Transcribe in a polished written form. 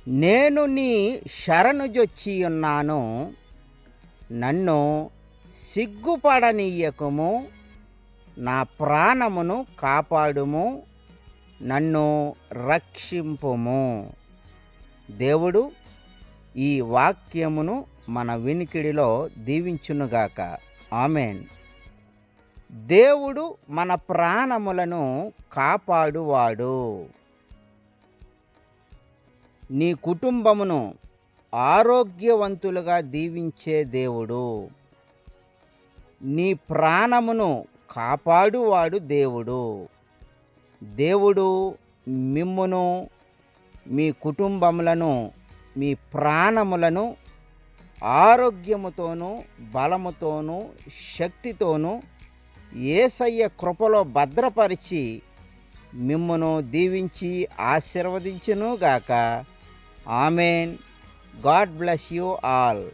నేను నీ శరణుజొచ్చియున్నాను, నన్ను సిగ్గుపడనీయకుము. నా ప్రాణమును కాపాడుము, నన్ను రక్షింపుము. దేవుడు ఈ వాక్యమును మన వినికిడిలో దీవించునుగాక. ఆమేన్. దేవుడు మన ప్రాణములను కాపాడువాడు. నీ కుటుంబమును ఆరోగ్యవంతులుగా దీవించే దేవుడు. నీ ప్రాణమును కాపాడువాడు దేవుడు. దేవుడు మిమ్మును, మీ కుటుంబములను, మీ ప్రాణములను ఆరోగ్యముతోనూ, బలముతోనూ, శక్తితోనూ యేసయ్య కృపలో భద్రపరిచి మిమ్మును దీవించి ఆశీర్వదించునుగాక. ఆమేన్. God bless you all.